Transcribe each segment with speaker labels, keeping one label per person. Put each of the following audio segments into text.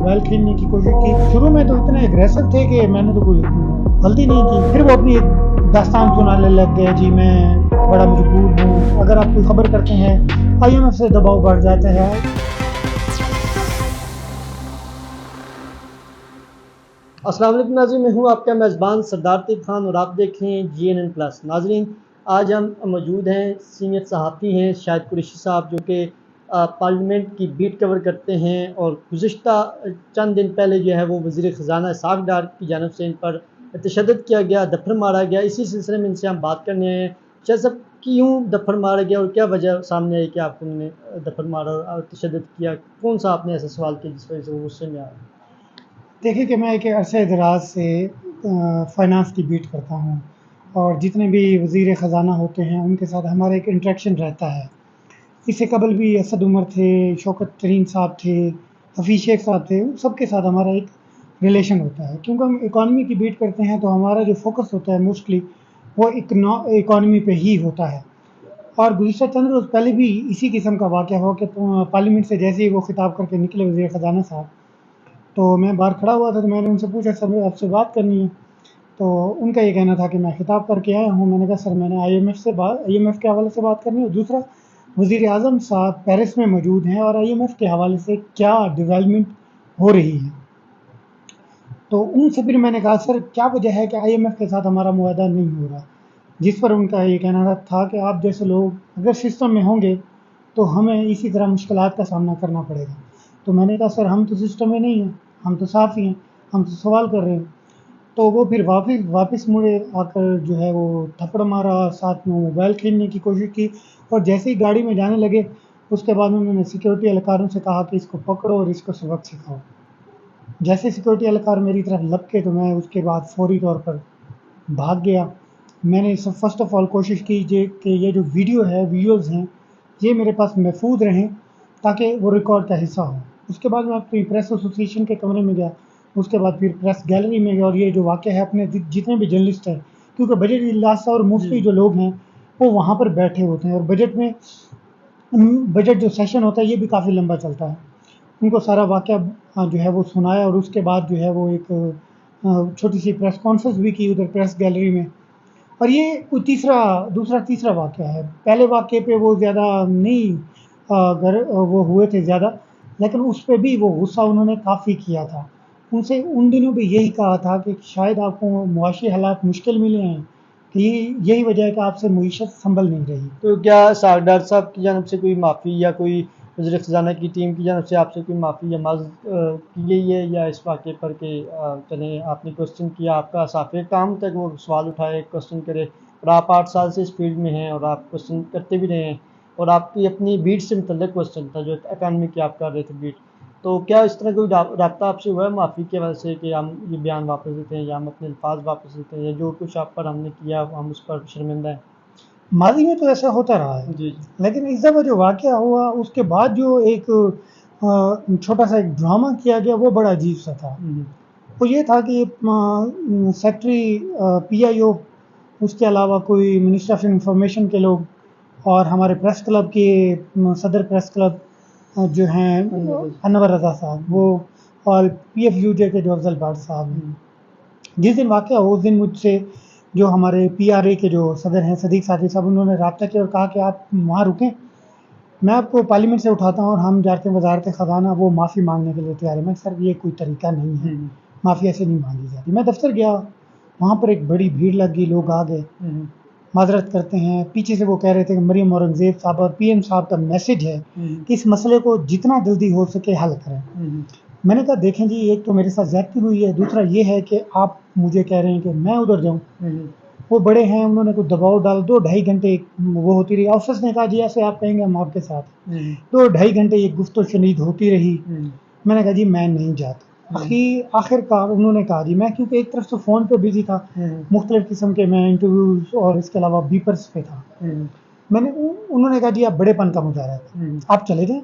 Speaker 1: Mobile खरीदने की कोशिश की। शुरू में तो इतने एग्रेसिव थे कि मैंने तो कोई गलती नहीं की। फिर वो अपनी एक दास्तान सुनाने लग गए, जी मैं बड़ा मजबूर हूँ, अगर आप कोई खबर करते हैं IMF से दबाव बढ़ जाता है।
Speaker 2: अस्सलाम वालेकुम नाज़रीन, मैं हूँ आपका मेज़बान सरदार तीब खान और आप देख रहे हैं GNN+। नाज़रीन, आज हम मौजूद हैं, सीनियर सहाफ़ी हैं शाहिद कुरैशी साहब, जो कि पार्लियामेंट की बीट कवर करते हैं और गुज़िश्ता चंद दिन पहले जो है वो वज़ीर ख़ज़ाना इसहाक़ डार की जानिब से इन पर तशद्दुद किया गया, दफ्तर मारा गया। इसी सिलसिले में इनसे हम बात करने आए हैं। शाहिद साहब, क्यों दफ्तर मारा गया और क्या वजह सामने आई कि आपको उन्होंने दफ्तर मारा और तशद्दुद किया? कौन सा आपने ऐसा सवाल किया जिस वजह से वो गुस्से में आया?
Speaker 1: देखिए कि मैं एक अरसे दराज से फ़ाइनेंस की बीट करता हूँ और जितने भी वज़ीर ख़ज़ाना होते हैं उनके साथ हमारा एक इंटरेक्शन रहता है। इससे कबल भी असद उमर थे, शौकत तरीन साहब थे, हफ़ीज़ शेख साहब थे, सबके साथ हमारा एक रिलेशन होता है। क्योंकि हम इकॉनमी की बीट करते हैं तो हमारा जो फ़ोकस होता है मोस्टली वो इकॉनमी पे ही होता है। और गुज़िश्ता चंद रोज़ पहले भी इसी किस्म का वाक़या हुआ कि पार्लियामेंट से जैसे ही वो खिताब करके निकले वज़ीर ख़ज़ाना साहब, तो मैं बाहर खड़ा हुआ था, तो मैंने उनसे पूछा, सर आपसे बात करनी है। तो उनका ये कहना था कि मैं खिताब करके आया हूँ। मैंने कहा सर मैंने IMF के हवाले से बात करनी है, और दूसरा वज़ीर आज़म साहब पेरिस में मौजूद हैं और IMF के हवाले से क्या डेवलपमेंट हो रही है। तो उनसे फिर मैंने कहा सर क्या वजह है कि IMF के साथ हमारा मुआहदा नहीं हो रहा, जिस पर उनका ये कहना था कि आप जैसे लोग अगर सिस्टम में होंगे तो हमें इसी तरह मुश्किलात का सामना करना पड़ेगा। तो मैंने कहा सर हम तो सिस्टम में नहीं हैं, हम तो साफ़ ही हैं, हम तो सवाल कर रहे हैं। तो वो फिर वापस मुड़े आकर जो है वो थप्पड़ मारा, साथ में मोबाइल छीनने की कोशिश की, और जैसे ही गाड़ी में जाने लगे उसके बाद उन्होंने सिक्योरिटी एहलकारों से कहा कि इसको पकड़ो और इसको सबक सिखाओ। जैसे सिक्योरिटी एहलकार मेरी तरफ लपके तो मैं उसके बाद फौरी तौर पर भाग गया। मैंने फ़र्स्ट ऑफ़ ऑल कोशिश की कि ये जो वीडियोज़ हैं ये मेरे पास महफूज रहें ताकि वो रिकॉर्ड का हिस्सा हो। उसके बाद मैं अपनी प्रेस एसोसिएशन के कमरे में गया, उसके बाद फिर प्रेस गैलरी में गया, और ये जो वाक़या है अपने जितने भी जर्नलिस्ट हैं, क्योंकि बजट इजलास और मोस्टली जो लोग हैं वो वहाँ पर बैठे होते हैं, और बजट जो सेशन होता है ये भी काफ़ी लंबा चलता है। उनको सारा वाक़या जो है वो सुनाया, और उसके बाद जो है वो एक छोटी सी प्रेस कॉन्फ्रेंस भी की उधर प्रेस गैलरी में। और ये कोई तीसरा वाक़या है। पहले वाक़ये पे वो ज़्यादा नहीं वो हुए थे ज़्यादा, लेकिन उस पे भी वो गुस्सा उन्होंने काफ़ी किया था। उनसे उन दिनों भी यही कहा था कि शायद आपको मुआशी हालात मुश्किल मिले हैं, कि यही वजह है कि आपसे मईशत संभल नहीं रही।
Speaker 2: तो क्या इसहाक़ डार साहब की जानिब से कोई माफ़ी या कोई वज़ीर ख़ज़ाना की टीम की जानिब से आपसे कोई माफ़ी या माज़रत की गई है, या इस वाक़े पर कि चलें आपने क्वेश्चन किया, आपका साफ़े काम तक वो सवाल उठाए, क्वेश्चन करे, और आप 8 साल से इस फील्ड में हैं और आप क्वेश्चन करते भी रहे हैं, और आपकी अपनी बीट से मुतल्लिक़ क्वेश्चन था जो इकॉनमी की आप कर रहे थे बीट। तो क्या इस तरह कोई राब्ता आपसे हुआ है माफ़ी की वजह से कि हम ये बयान वापस लेते हैं या हम अपने अल्फाज वापस लेते हैं, या जो कुछ आप पर हमने किया हम उस पर शर्मिंदा हैं?
Speaker 1: माज़ी में तो ऐसा होता रहा है,
Speaker 2: जी।
Speaker 1: लेकिन इस दफ़ा जो वाक़या हुआ उसके बाद जो एक छोटा सा एक ड्रामा किया गया वो बड़ा अजीब सा था। वो ये था कि सेक्रेटरी PIO, उसके अलावा कोई मिनिस्टर ऑफ इंफॉर्मेशन के लोग, और हमारे प्रेस क्लब के सदर प्रेस क्लब जो हैं अनवर रज़ा साहब, वो, और PFUJ के जो अफजल भट्ट साहब हैं। जिस दिन वाक़या हो उस दिन मुझसे जो हमारे PRA के जो सदर हैं सदीक़ साथी साहब, उन्होंने राब्ता किया और कहा कि आप वहाँ रुकें, मैं आपको पार्लियामेंट से उठाता हूँ और हम जाते हैं वज़ारत ख़ज़ाना, वो माफ़ी मांगने के लिए तैयार है। मैं सर ये कोई तरीका नहीं है, माफ़ी ऐसे नहीं मांगी जाती। मैं दफ्तर गया, वहाँ पर एक बड़ी भीड़ लग गई, लोग आ गए, माजरत करते हैं। पीछे से वो कह रहे थे कि मरियम औरंगज़ेब साहब और PM साहब का मैसेज है कि इस मसले को जितना जल्दी हो सके हल करें। मैंने कहा देखें जी, एक तो मेरे साथ ज़्यादती हुई है, दूसरा ये है कि आप मुझे कह रहे हैं कि मैं उधर जाऊँ। वो बड़े हैं, उन्होंने कुछ दबाव डाल, 2-2.5 घंटे वो होती रही। ऑफिस ने कहा जी ऐसे आप कहेंगे हम आपके साथ, 2-2.5 घंटे ये गुफ्तो शनीद होती रही। मैंने कहा जी मैं नहीं जाता। आखिरकार उन्होंने कहा जी, मैं क्योंकि एक तरफ से फ़ोन पे बिजी था, मुख्तलिफ किस्म के मैं इंटरव्यूज़ और इसके अलावा बीपर्स पे था। उन्होंने कहा जी आप बड़ेपन का मुजाहरा है, आप चले जाएं,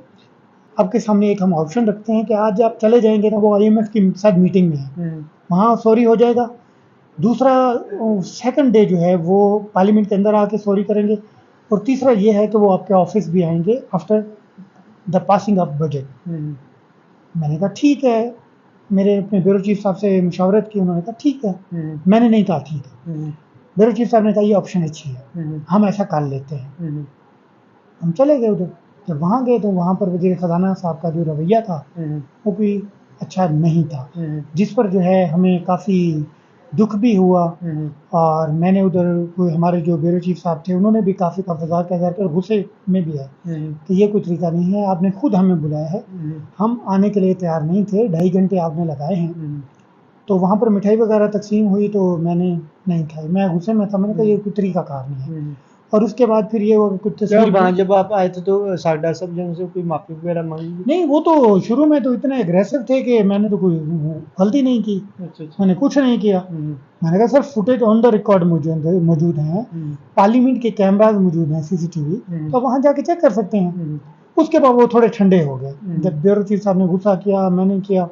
Speaker 1: आपके सामने एक हम ऑप्शन रखते हैं कि आज आप चले जाएंगे ना, वो IMF की साथ मीटिंग में है, वहाँ सॉरी हो जाएगा। दूसरा सेकंड डे जो है वो पार्लियामेंट के अंदर आके सॉरी करेंगे, और तीसरा ये है कि वो आपके ऑफिस भी आएंगे after the passing of budget. मैंने कहा ठीक है, میرے اپنے بیورو چیف صاحب سے مشاورت کی, انہوں نے کہا ٹھیک ہے. میں نے نہیں کہا ٹھیک ہے, بیورو چیف صاحب نے کہا یہ آپشن اچھی ہے, ہم ایسا کر لیتے ہیں. ہم چلے گئے ادھر. جب وہاں گئے تو وہاں پر وزیر خزانہ صاحب کا جو رویہ تھا وہ کوئی اچھا نہیں تھا, جس پر جو ہے ہمیں کافی دکھ بھی ہوا. اور میں نے ادھر کوئی ہمارے جو بیورو چیف صاحب تھے انہوں نے بھی کافی تفاضات کا اظہار کر غصے میں بھی ہے کہ یہ کوئی طریقہ نہیں ہے, آپ نے خود ہمیں بلایا ہے, ہم آنے کے لیے تیار نہیں تھے, 2.5 گھنٹے آپ نے لگائے ہیں. تو وہاں پر مٹھائی وغیرہ تقسیم ہوئی تو میں نے نہیں کھائی, میں غصے میں تھا, میں نے کہا یہ کوئی طریقہ کار نہیں ہے. اور اس کے بعد پھر یہ ہوا کہ کچھ تصویر,
Speaker 2: جب آپ آئے تھے تو سردار صاحب جن سے کوئی معافی وغیرہ مانگی؟
Speaker 1: نہیں, وہ تو شروع میں تو اتنے اگریسو تھے کہ میں نے تو کوئی غلطی نہیں کی, میں نے کچھ نہیں کیا. میں نے کہا سر فوٹیج آن دا ریکارڈ موجود ہیں, پارلیمنٹ کے کیمراز موجود ہیں CCTV, تو وہاں جا کے چیک کر سکتے ہیں. اس کے بعد وہ تھوڑے ٹھنڈے ہو گئے. جب بیورو چیف صاحب نے غصہ کیا, میں نے کیا,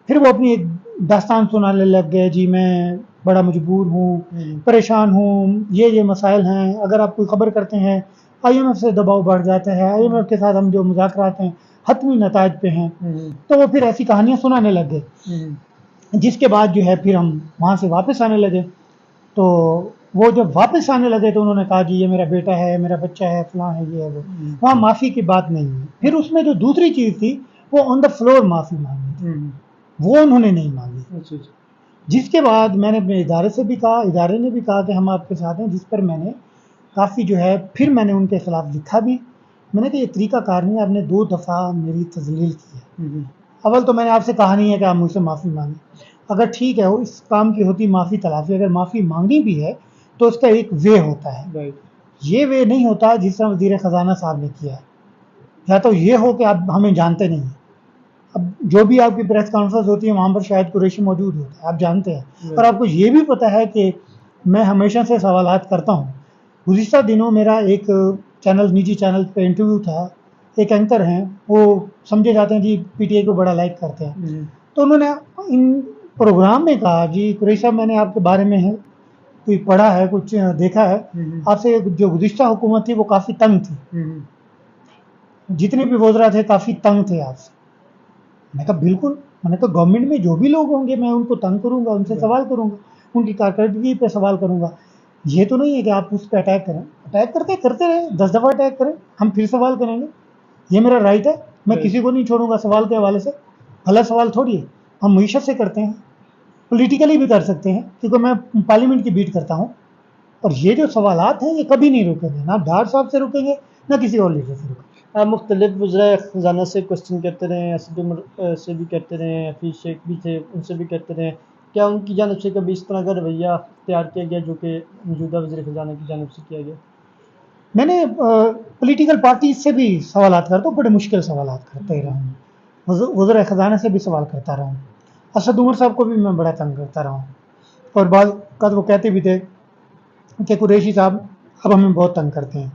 Speaker 1: پھر وہ اپنی ایک داستان سنانے لگ گئے, جی میں بڑا مجبور ہوں, پریشان ہوں, یہ مسائل ہیں, اگر آپ کوئی خبر کرتے ہیں IMF سے دباؤ بڑھ جاتا ہے, IMF کے ساتھ ہم جو مذاکرات ہیں حتمی نتائج پہ ہیں. تو وہ پھر ایسی کہانیاں سنانے لگ گئے, جس کے بعد جو ہے پھر ہم وہاں سے واپس آنے لگے. تو وہ جب واپس آنے لگے تو انہوں نے کہا جی یہ میرا بیٹا ہے, میرا بچہ ہے, فلاں ہے, یہ ہے وہ. وہاں معافی کی بات نہیں ہے. پھر اس میں جو دوسری چیز تھی وہ آن دا فلور معافی مانگی تھی, وہ انہوں نے نہیں مانگی. جس کے بعد میں نے اپنے ادارے سے بھی کہا, ادارے نے بھی کہا کہ ہم آپ کے ساتھ ہیں, جس پر میں نے کافی جو ہے پھر میں نے ان کے خلاف لکھا بھی. میں نے کہا یہ طریقہ کار نہیں, آپ نے 2 دفعہ میری تذلیل کی ہے. اول تو میں نے آپ سے کہا نہیں ہے کہ آپ مجھ سے معافی مانگیں, اگر ٹھیک ہے اس کام کی ہوتی معافی تلافی, اگر معافی مانگنی بھی ہے تو اس کا ایک وے ہوتا ہے. یہ وے نہیں ہوتا جس طرح وزیر خزانہ صاحب نے کیا ہے. یا تو یہ ہو کہ آپ ہمیں جانتے نہیں ہیں, اب جو بھی آپ کی پریس کانفرنس ہوتی ہے وہاں پر شاید قریشی موجود ہوتا ہے, آپ جانتے ہیں, اور آپ کو یہ بھی پتہ ہے کہ میں ہمیشہ سے سوالات کرتا ہوں. گزشتہ دنوں میرا ایک چینل, نجی چینل پہ انٹرویو تھا, ایک اینکر ہیں, وہ سمجھے جاتے ہیں جی PTI کو بڑا لائک کرتے ہیں, تو انہوں نے ان پروگرام میں کہا جی قریشی صاحب میں نے آپ کے بارے میں کوئی پڑھا ہے, کچھ دیکھا ہے, آپ سے جو گزشتہ حکومت تھی وہ کافی تنگ تھی, جتنے بھی وزراء تھے کافی تنگ تھے آپ سے. میں کہا بالکل, میں نے کہا گورنمنٹ میں جو بھی لوگ ہوں گے میں ان کو تنگ کروں گا, ان سے سوال کروں گا, ان کی کارکردگی پہ سوال کروں گا. یہ تو نہیں ہے کہ آپ اس پہ اٹیک کریں, اٹیک کرتے رہیں, 10 دفعہ اٹیک کریں, ہم پھر سوال کریں گے, یہ میرا رائٹ ہے, میں کسی کو نہیں چھوڑوں گا سوال کے حوالے سے. غلط سوال تھوڑی ہے, ہم معیشت سے کرتے ہیں, پولیٹیکلی بھی کر سکتے ہیں, کیونکہ میں پارلیمنٹ کی بیٹ کرتا ہوں. اور یہ جو سوالات ہیں یہ کبھی نہیں رکیں گے, نہ ڈار صاحب سے رکیں گے نہ کسی اور لیڈر سے رکیں گے.
Speaker 2: آپ مختلف وزرائے خزانہ سے کوشچن کرتے رہے ہیں, اسد عمر سے بھی کرتے رہے ہیں, حفیظ شیخ بھی تھے ان سے بھی کرتے رہے ہیں, کیا ان کی جانب سے کبھی اس طرح کا رویہ اختیار کیا گیا جو کہ موجودہ وزیر خزانہ کی جانب سے کیا گیا؟
Speaker 1: میں نے پولیٹیکل پارٹیز سے بھی سوالات کرتا ہوں, بڑے مشکل سوالات کرتے رہا ہوں, وزیر خزانہ سے بھی سوال کرتا رہا ہوں, اسد عمر صاحب کو بھی میں بڑا تنگ کرتا رہا ہوں. اور بعض اوقات وہ کہتے بھی تھے کہ قریشی صاحب اب ہمیں بہت تنگ کرتے ہیں.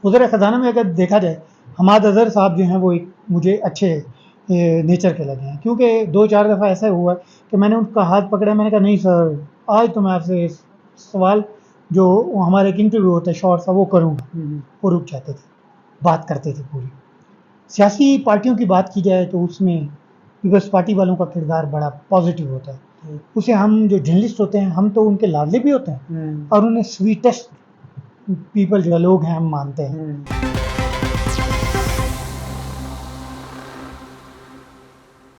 Speaker 1: وزیر خزانہ میں اگر دیکھا جائے حماد اظہر صاحب جو ہیں وہ ایک مجھے اچھے نیچر کے لگے ہیں, کیونکہ 2-4 دفعہ ایسا ہوا کہ میں نے ان کا ہاتھ پکڑا, میں نے کہا نہیں سر آج تو میں آپ سے سوال جو ہمارے ایک انٹرویو ہوتا ہے شارٹ سا وہ کروں گا. وہ رک جاتے تھے, بات کرتے تھے پوری. سیاسی پارٹیوں کی بات کی جائے تو اس میں پیپلز پارٹی والوں کا کردار بڑا پازیٹیو ہوتا ہے. اسے ہم جو جرنلسٹ ہوتے ہیں ہم تو ان کے لاڈلے بھی ہوتے ہیں, اور انہیں سویٹسٹ پیپل جو لوگ ہیں ہم مانتے ہیں.